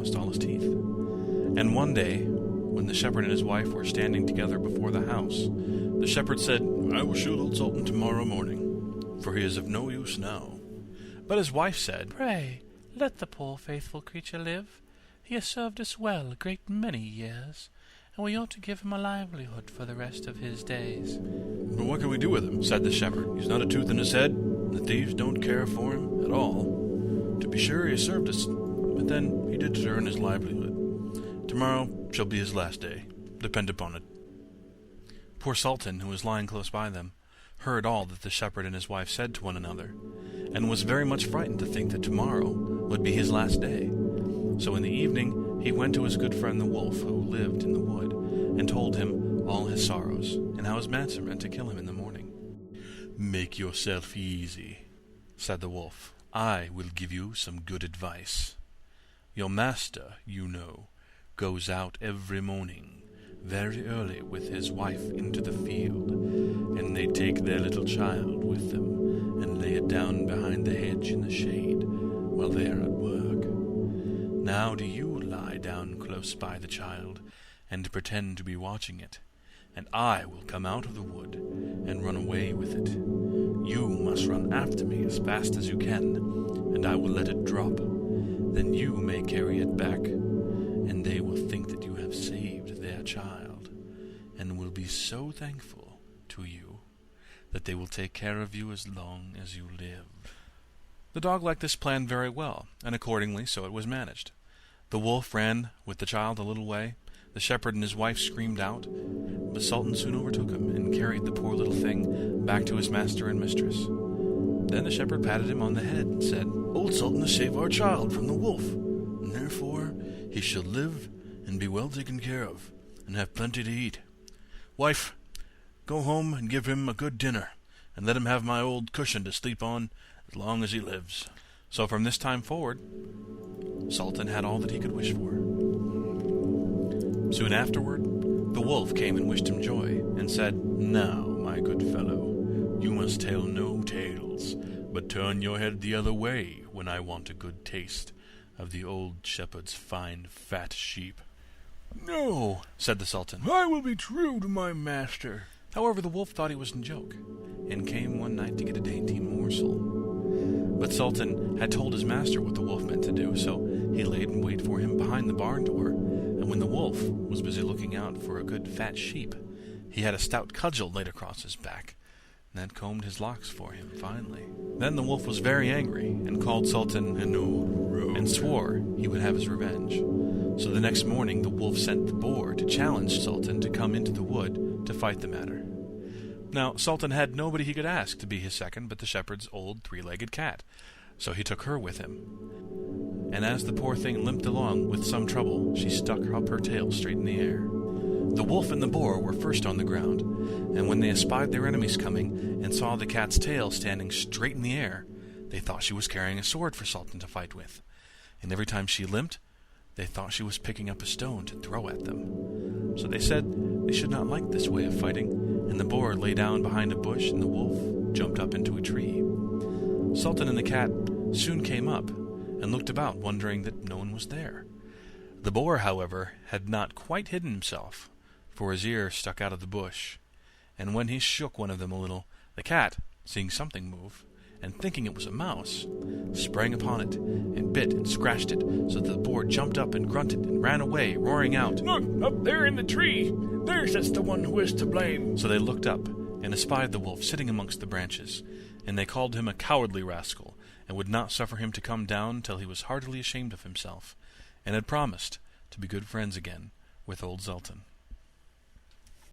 lost all his teeth. And one day, when the shepherd and his wife were standing together before the house, the shepherd said, "I will shoot old Sultan tomorrow morning, for he is of no use now." But his wife said, "Pray, let the poor faithful creature live. He has served us well a great many years, and we ought to give him a livelihood for the rest of his days." "But what can we do with him?" said the shepherd. "He's not a tooth in his head. The thieves don't care for him at all. To be sure, he has served us, but then he did earn his livelihood. Tomorrow shall be his last day, depend upon it." Poor Sultan, who was lying close by them, heard all that the shepherd and his wife said to one another, and was very much frightened to think that tomorrow would be his last day. So in the evening he went to his good friend the wolf, who lived in the wood, and told him all his sorrows, and how his master meant to kill him in the morning. "Make yourself easy," said the wolf. "I will give you some good advice. Your master, you know, goes out every morning very early with his wife into the field, and they take their little child with them and lay it down behind the hedge in the shade while they are at work. Now do you lie down close by the child and pretend to be watching it, and I will come out of the wood and run away with it. You must run after me as fast as you can, and I will let it drop. Then you may carry it back, and they will think that you have saved their child, and will be so thankful to you that they will take care of you as long as you live." The dog liked this plan very well, and accordingly so it was managed. The wolf ran with the child a little way. The shepherd and his wife screamed out, but Sultan soon overtook him and carried the poor little thing back to his master and mistress. Then the shepherd patted him on the head and said, "Old Sultan has saved our child from the wolf, and therefore he shall live and be well taken care of, and have plenty to eat. Wife, go home and give him a good dinner, and let him have my old cushion to sleep on as long as he lives." So from this time forward, Sultan had all that he could wish for. Soon afterward, the wolf came and wished him joy, and said, "Now, my good fellow, you must tell no tales, but turn your head the other way when I want a good taste of the old shepherd's fine fat sheep." "No," said the Sultan, "I will be true to my master." However, the wolf thought he was in joke, and came one night to get a dainty morsel. But Sultan had told his master what the wolf meant to do, so he laid in wait for him behind the barn door, and when the wolf was busy looking out for a good fat sheep, he had a stout cudgel laid across his back, and had combed his locks for him finely. Then the wolf was very angry, and called Sultan an old rogue, and swore he would have his revenge. So the next morning the wolf sent the boar to challenge Sultan to come into the wood to fight the matter. Now Sultan had nobody he could ask to be his second but the shepherd's old three-legged cat, so he took her with him. And as the poor thing limped along with some trouble, she stuck up her tail straight in the air. The wolf and the boar were first on the ground, and when they espied their enemies coming, and saw the cat's tail standing straight in the air, they thought she was carrying a sword for Sultan to fight with, and every time she limped, they thought she was picking up a stone to throw at them. So they said they should not like this way of fighting, and the boar lay down behind a bush, and the wolf jumped up into a tree. Sultan and the cat soon came up, and looked about, wondering that no one was there. The boar, however, had not quite hidden himself, for his ear stuck out of the bush, and when he shook one of them a little, the cat, seeing something move, and thinking it was a mouse, sprang upon it, and bit and scratched it, so that the boar jumped up and grunted, and ran away, roaring out, "Look, up there in the tree! There's just the one who is to blame!" So they looked up, and espied the wolf sitting amongst the branches, and they called him a cowardly rascal, and would not suffer him to come down till he was heartily ashamed of himself, and had promised to be good friends again with old Sultan.